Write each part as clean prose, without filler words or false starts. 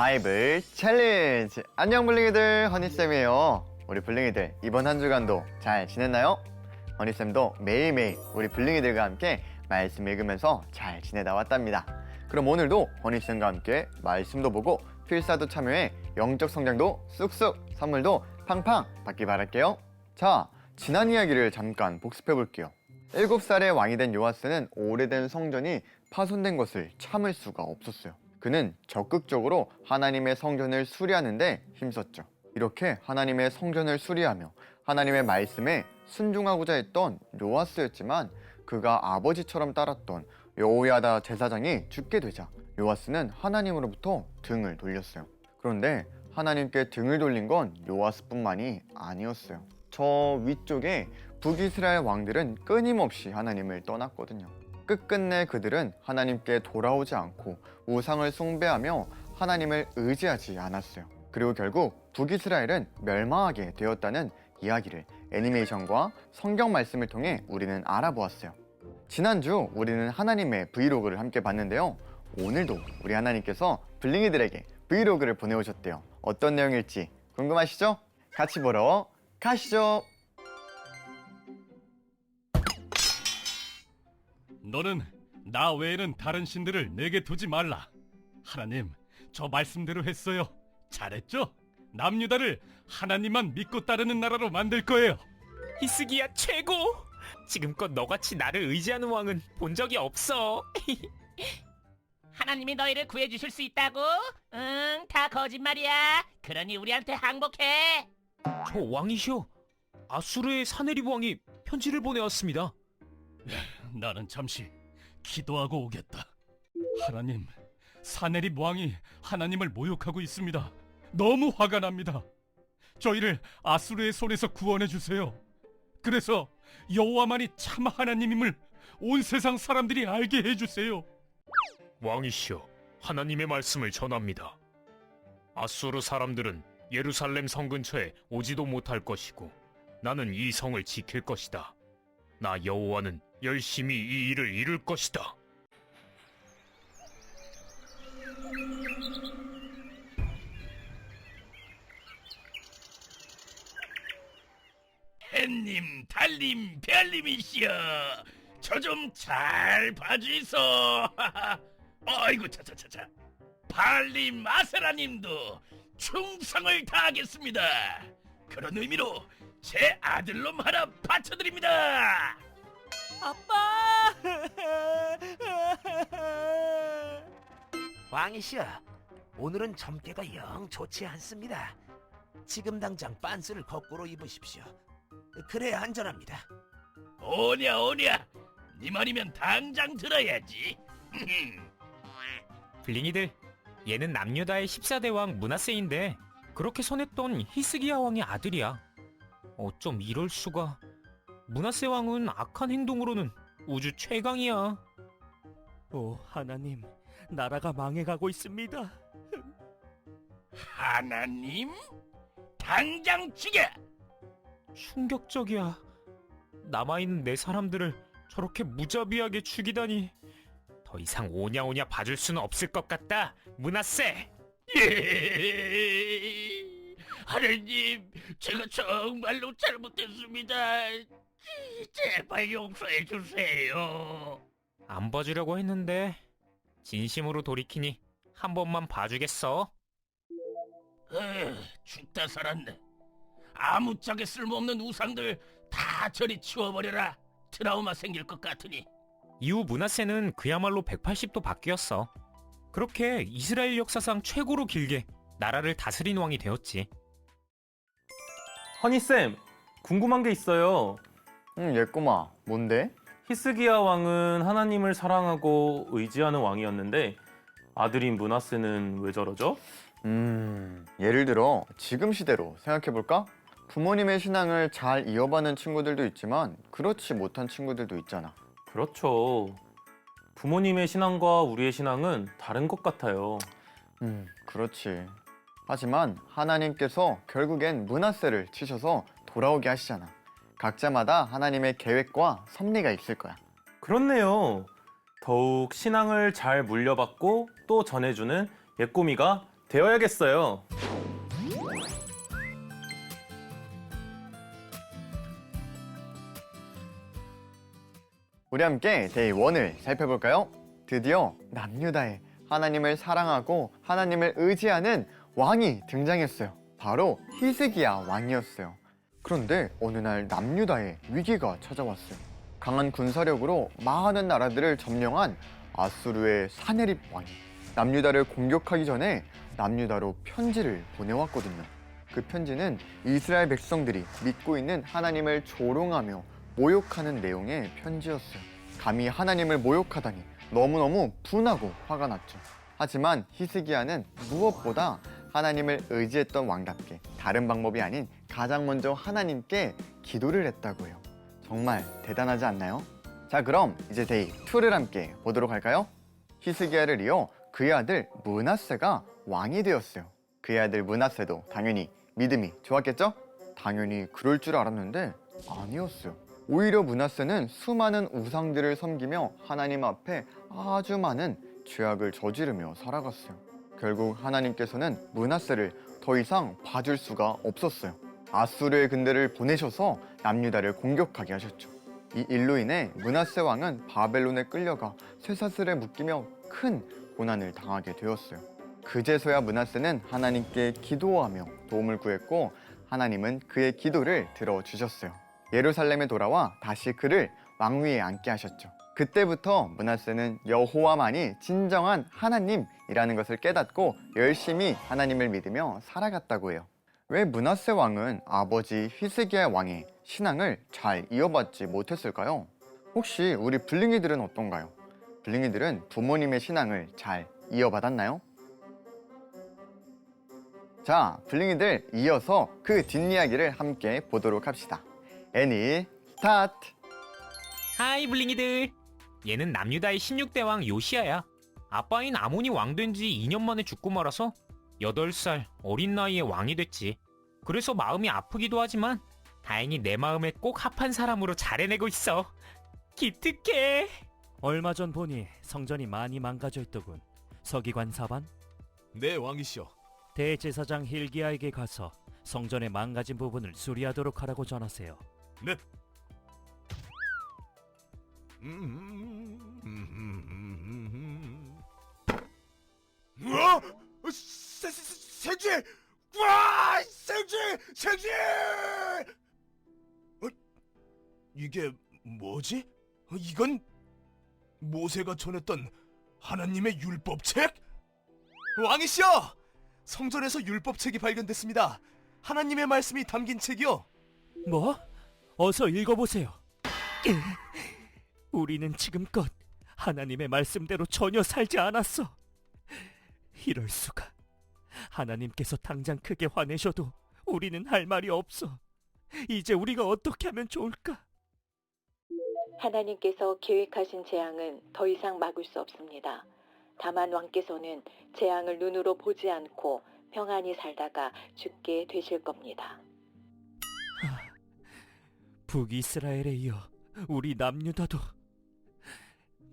바이블 챌린지! 안녕 블링이들, 허니쌤이에요. 우리 블링이들 이번 한 주간도 잘 지냈나요? 허니쌤도 매일매일 우리 블링이들과 함께 말씀 읽으면서 잘 지내다 왔답니다. 그럼 오늘도 허니쌤과 함께 말씀도 보고 필사도 참여해 영적 성장도 쑥쑥, 선물도 팡팡 받길 바랄게요. 자, 지난 이야기를 잠깐 복습해 볼게요. 7살의 왕이 된 요아스는 오래된 성전이 파손된 것을 참을 수가 없었어요. 그는 적극적으로 하나님의 성전을 수리하는 데 힘썼죠. 이렇게 하나님의 성전을 수리하며 하나님의 말씀에 순종하고자 했던 요아스였지만, 그가 아버지처럼 따랐던 여호야다 제사장이 죽게 되자 요아스는 하나님으로부터 등을 돌렸어요. 그런데 하나님께 등을 돌린 건 요아스뿐만이 아니었어요. 저 위쪽에 북이스라엘 왕들은 끊임없이 하나님을 떠났거든요. 끝끝내 그들은 하나님께 돌아오지 않고 우상을 숭배하며 하나님을 의지하지 않았어요. 그리고 결국 북이스라엘은 멸망하게 되었다는 이야기를 애니메이션과 성경 말씀을 통해 우리는 알아보았어요. 지난주 우리는 하나님의 브이로그를 함께 봤는데요. 오늘도 우리 하나님께서 블링이들에게 브이로그를 보내오셨대요. 어떤 내용일지 궁금하시죠? 같이 보러 가시죠. 너는 나 외에는 다른 신들을 내게 두지 말라. 하나님, 저 말씀대로 했어요. 잘했죠? 남유다를 하나님만 믿고 따르는 나라로 만들 거예요. 히스기야 최고! 지금껏 너같이 나를 의지하는 왕은 본 적이 없어. 하나님이 너희를 구해주실 수 있다고? 응, 다 거짓말이야. 그러니 우리한테 항복해. 저 왕이시여, 아수르의 사네립 왕이 편지를 보내왔습니다. 나는 잠시 기도하고 오겠다. 하나님, 사네립 왕이 하나님을 모욕하고 있습니다. 너무 화가 납니다. 저희를 아수르의 손에서 구원해 주세요. 그래서 여호와만이 참 하나님임을 온 세상 사람들이 알게 해주세요. 왕이시여, 하나님의 말씀을 전합니다. 아수르 사람들은 예루살렘 성 근처에 오지도 못할 것이고 나는 이 성을 지킬 것이다. 나 여호와는 열심히 이 일을 이룰 것이다. 햇님, 달님, 별님이시여, 저 좀 잘 봐주이소. 아이고, 차차차차. 발님, 아세라님도 충성을 다하겠습니다. 그런 의미로 제 아들놈 하나 바쳐드립니다. 아빠! 왕이시여, 오늘은 점괘가 영 좋지 않습니다. 지금 당장 빤스를 거꾸로 입으십시오. 그래야 안전합니다. 오냐, 오냐. 네 말이면 당장 들어야지. 블링이들, 얘는 남유다의 14대 왕 므낫세인데 그렇게 손했던 히스기야 왕의 아들이야. 어쩜 이럴 수가. 므낫세 왕은 악한 행동으로는 우주 최강이야. 오 하나님, 나라가 망해가고 있습니다. 하나님? 당장 죽여! 충격적이야. 남아있는 내 사람들을 저렇게 무자비하게 죽이다니. 더 이상 오냐오냐 봐줄 수는 없을 것 같다, 므낫세. 하느님, 제가 정말로 잘못했습니다. 제발 용서해 주세요. 안 봐주려고 했는데 진심으로 돌이키니 한 번만 봐주겠어? 죽다 살았네. 아무짝에 쓸모없는 우상들 다 저리 치워버려라. 트라우마 생길 것 같으니. 이후 므낫세는 그야말로 180도 바뀌었어. 그렇게 이스라엘 역사상 최고로 길게 나라를 다스린 왕이 되었지. 허니쌤, 궁금한 게 있어요. 예꼬마, 뭔데? 히스기야 왕은 하나님을 사랑하고 의지하는 왕이었는데 아들인 므낫세는 왜 저러죠? 예를 들어 지금 시대로 생각해볼까? 부모님의 신앙을 잘 이어받는 친구들도 있지만 그렇지 못한 친구들도 있잖아. 그렇죠. 부모님의 신앙과 우리의 신앙은 다른 것 같아요. 그렇지. 하지만 하나님께서 결국엔 므낫세를 치셔서 돌아오게 하시잖아. 각자마다 하나님의 계획과 섭리가 있을 거야. 그렇네요. 더욱 신앙을 잘 물려받고 또 전해주는 예꼬미가 되어야겠어요. 우리 함께 데이 1을 살펴볼까요? 드디어 남유다에 하나님을 사랑하고 하나님을 의지하는 왕이 등장했어요. 바로 히스기야 왕이었어요. 그런데 어느 날 남유다에 위기가 찾아왔어요. 강한 군사력으로 많은 나라들을 점령한 아수르의 사네립 왕이 남유다를 공격하기 전에 남유다로 편지를 보내왔거든요. 그 편지는 이스라엘 백성들이 믿고 있는 하나님을 조롱하며 모욕하는 내용의 편지였어요. 감히 하나님을 모욕하다니 너무너무 분하고 화가 났죠. 하지만 히스기야는 무엇보다 하나님을 의지했던 왕답게 다른 방법이 아닌 가장 먼저 하나님께 기도를 했다고 해요. 정말 대단하지 않나요? 자, 그럼 이제 데이 2를 함께 보도록 할까요? 히스기야를 이어 그의 아들 므낫세가 왕이 되었어요. 그의 아들 므낫세도 당연히 믿음이 좋았겠죠? 당연히 그럴 줄 알았는데 아니었어요. 오히려 므낫세는 수많은 우상들을 섬기며 하나님 앞에 아주 많은 죄악을 저지르며 살아갔어요. 결국 하나님께서는 므낫세를 더 이상 봐줄 수가 없었어요. 아수르의 군대를 보내셔서 남유다를 공격하게 하셨죠. 이 일로 인해 므낫세 왕은 바벨론에 끌려가 쇠사슬에 묶이며 큰 고난을 당하게 되었어요. 그제서야 므낫세는 하나님께 기도하며 도움을 구했고 하나님은 그의 기도를 들어주셨어요. 예루살렘에 돌아와 다시 그를 왕위에 앉게 하셨죠. 그때부터 므낫세는 여호와만이 진정한 하나님이라는 것을 깨닫고 열심히 하나님을 믿으며 살아갔다고 해요. 왜 므낫세 왕은 아버지 히스기야 왕의 신앙을 잘 이어받지 못했을까요? 혹시 우리 블링이들은 어떤가요? 블링이들은 부모님의 신앙을 잘 이어받았나요? 자, 블링이들 이어서 그 뒷이야기를 함께 보도록 합시다. 애니 스타트! 하이 블링이들. 얘는 남유다의 16대 왕 요시야야. 아빠인 아몬이 왕 된 지 2년 만에 죽고 말아서 8살 어린 나이에 왕이 됐지. 그래서 마음이 아프기도 하지만 다행히 내 마음에 꼭 합한 사람으로 잘 해내고 있어. 기특해. 얼마 전 보니 성전이 많이 망가져 있더군. 서기관 사반, 네, 왕이시여. 대제사장 힐기야에게 가서 성전의 망가진 부분을 수리하도록 하라고 전하세요. 네. 우와! 생쥐! 와! 생쥐! 이게 뭐지? 이건 모세가 전했던 하나님의 율법책? 왕이시여! 성전에서 율법책이 발견됐습니다. 하나님의 말씀이 담긴 책이요. 뭐? 어서 읽어보세요. 우리는 지금껏 하나님의 말씀대로 전혀 살지 않았어. 이럴 수가. 하나님께서 당장 크게 화내셔도 우리는 할 말이 없어. 이제 우리가 어떻게 하면 좋을까? 하나님께서 계획하신 재앙은 더 이상 막을 수 없습니다. 다만 왕께서는 재앙을 눈으로 보지 않고 평안히 살다가 죽게 되실 겁니다. 북이스라엘에 이어 우리 남유다도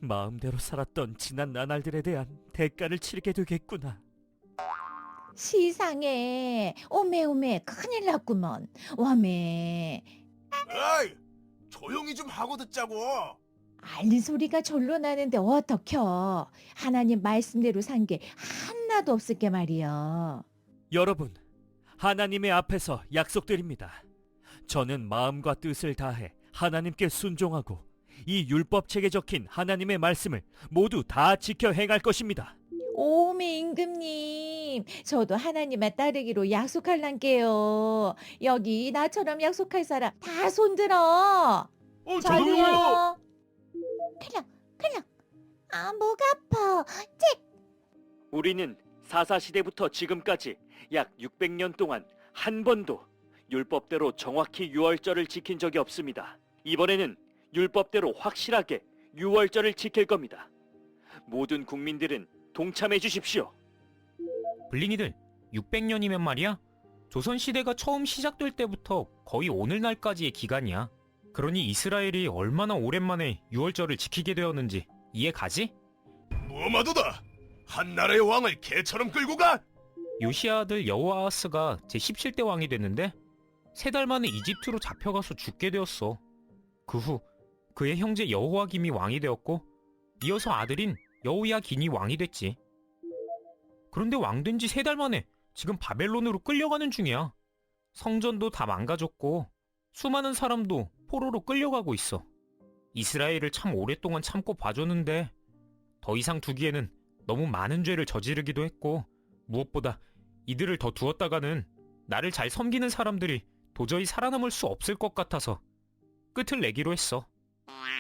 마음대로 살았던 지난 나날들에 대한 대가를 치르게 되겠구나. 시상해. 오메 큰일 났구먼. 와메. 에이! 조용히 좀 하고 듣자고. 앓는 소리가 절로 나는데 어떡혀. 하나님 말씀대로 산 게 하나도 없을 게 말이여. 여러분, 하나님의 앞에서 약속드립니다. 저는 마음과 뜻을 다해 하나님께 순종하고 이 율법책에 적힌 하나님의 말씀을 모두 다 지켜 행할 것입니다. 오메 임금님, 저도 하나님만 따르기로 약속할란게요. 여기 나처럼 약속할 사람 다 손들어. 저도요. 클랑. 아, 목 아파. 우리는 사사시대부터 지금까지 약 600년 동안 한 번도 율법대로 정확히 유월절을 지킨 적이 없습니다. 이번에는 율법대로 확실하게 유월절을 지킬 겁니다. 모든 국민들은 동참해 주십시오. 블링이들, 600년이면 말이야. 조선시대가 처음 시작될 때부터 거의 오늘날까지의 기간이야. 그러니 이스라엘이 얼마나 오랜만에 유월절을 지키게 되었는지 이해 가지? 무엄하도다. 한 나라의 왕을 개처럼 끌고 가. 요시야 아들 여호아하스가 제17대 왕이 됐는데 3달 만에 이집트로 잡혀가서 죽게 되었어. 그 후 그의 형제 여호아김이 왕이 되었고 이어서 아들인 여호야긴이 왕이 됐지. 그런데 왕 된 지 3달 만에 지금 바벨론으로 끌려가는 중이야. 성전도 다 망가졌고 수많은 사람도 포로로 끌려가고 있어. 이스라엘을 참 오랫동안 참고 봐줬는데 더 이상 두기에는 너무 많은 죄를 저지르기도 했고 무엇보다 이들을 더 두었다가는 나를 잘 섬기는 사람들이 도저히 살아남을 수 없을 것 같아서 끝을 내기로 했어.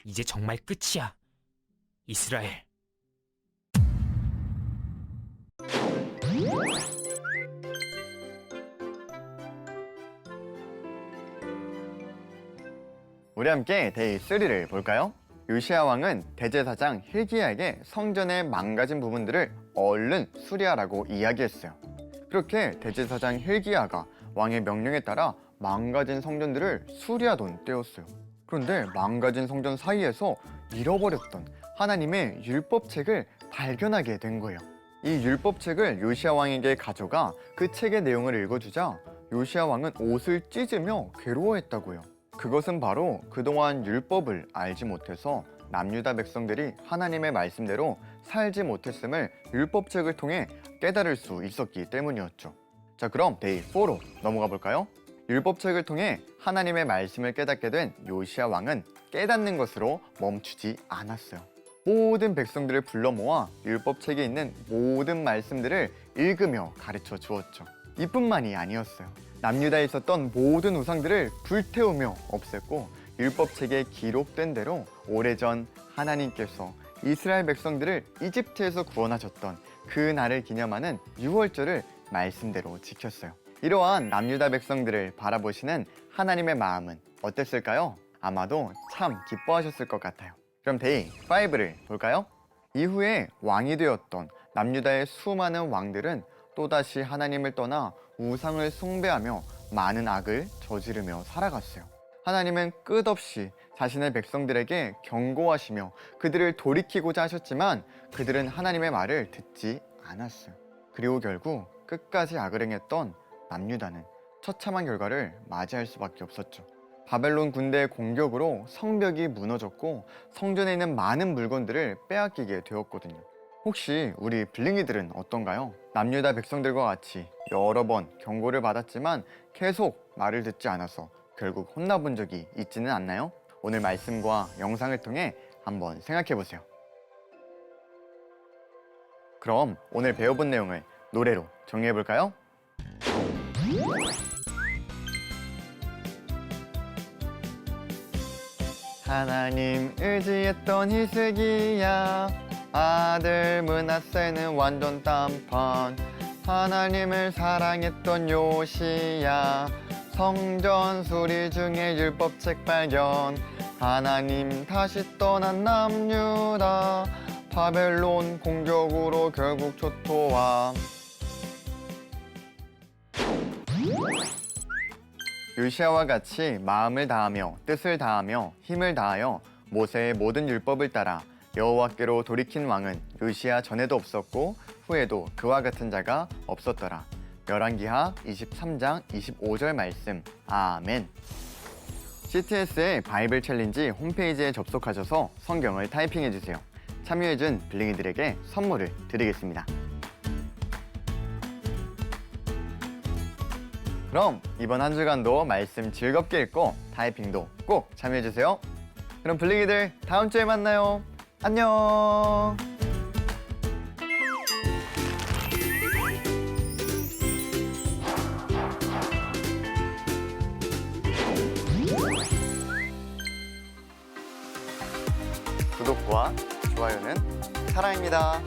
이제 정말 끝이야. 이스라엘. 우리 함께 데이 3를 볼까요? 요시야 왕은 대제사장 hil기야에게 성전의 망가진 부분들을 얼른 수리하라고 이야기했어요. 그렇게 대제사장 hil기야가 왕의 명령에 따라 망가진 성전들을 수리하던 때였어요. 그런데 망가진 성전 사이에서 잃어버렸던 하나님의 율법책을 발견하게 된 거예요. 이 율법책을 요시야 왕에게 가져가 그 책의 내용을 읽어주자 요시야 왕은 옷을 찢으며 괴로워했다고요. 그것은 바로 그동안 율법을 알지 못해서 남유다 백성들이 하나님의 말씀대로 살지 못했음을 율법책을 통해 깨달을 수 있었기 때문이었죠. 자, 그럼 데이 4로 넘어가 볼까요? 율법책을 통해 하나님의 말씀을 깨닫게 된 요시야 왕은 깨닫는 것으로 멈추지 않았어요. 모든 백성들을 불러 모아 율법책에 있는 모든 말씀들을 읽으며 가르쳐 주었죠. 이뿐만이 아니었어요. 남유다에 있었던 모든 우상들을 불태우며 없앴고 율법책에 기록된 대로 오래전 하나님께서 이스라엘 백성들을 이집트에서 구원하셨던 그 날을 기념하는 유월절을 말씀대로 지켰어요. 이러한 남유다 백성들을 바라보시는 하나님의 마음은 어땠을까요? 아마도 참 기뻐하셨을 것 같아요. 그럼 데이 5를 볼까요? 이후에 왕이 되었던 남유다의 수많은 왕들은 또다시 하나님을 떠나 우상을 숭배하며 많은 악을 저지르며 살아갔어요. 하나님은 끝없이 자신의 백성들에게 경고하시며 그들을 돌이키고자 하셨지만 그들은 하나님의 말을 듣지 않았어요. 그리고 결국 끝까지 악을 행했던 남유다는 처참한 결과를 맞이할 수밖에 없었죠. 바벨론 군대의 공격으로 성벽이 무너졌고 성전에 있는 많은 물건들을 빼앗기게 되었거든요. 혹시 우리 블링이들은 어떤가요? 남유다 백성들과 같이 여러 번 경고를 받았지만 계속 말을 듣지 않아서 결국 혼나본 적이 있지는 않나요? 오늘 말씀과 영상을 통해 한번 생각해 보세요. 그럼 오늘 배워본 내용을 노래로 정리해 볼까요? 하나님 의지했던 히스기야, 아들 므낫세는 완전 딴판. 하나님을 사랑했던 요시야, 성전 수리 중에 율법책 발견. 하나님 다시 떠난 남유다, 바벨론 공격으로 결국 초토화. 요시야와 같이 마음을 다하며 뜻을 다하며 힘을 다하여 모세의 모든 율법을 따라 여호와께로 돌이킨 왕은 요시야 전에도 없었고 후에도 그와 같은 자가 없었더라. 열왕기하 23장 25절 말씀. 아멘. CTS의 바이블 챌린지 홈페이지에 접속하셔서 성경을 타이핑해주세요. 참여해준 블링이들에게 선물을 드리겠습니다. 그럼 이번 한 주간도 말씀 즐겁게 읽고 타이핑도 꼭 참여해주세요. 그럼 블링이들 다음 주에 만나요. 안녕. 구독과 좋아요는 사랑입니다.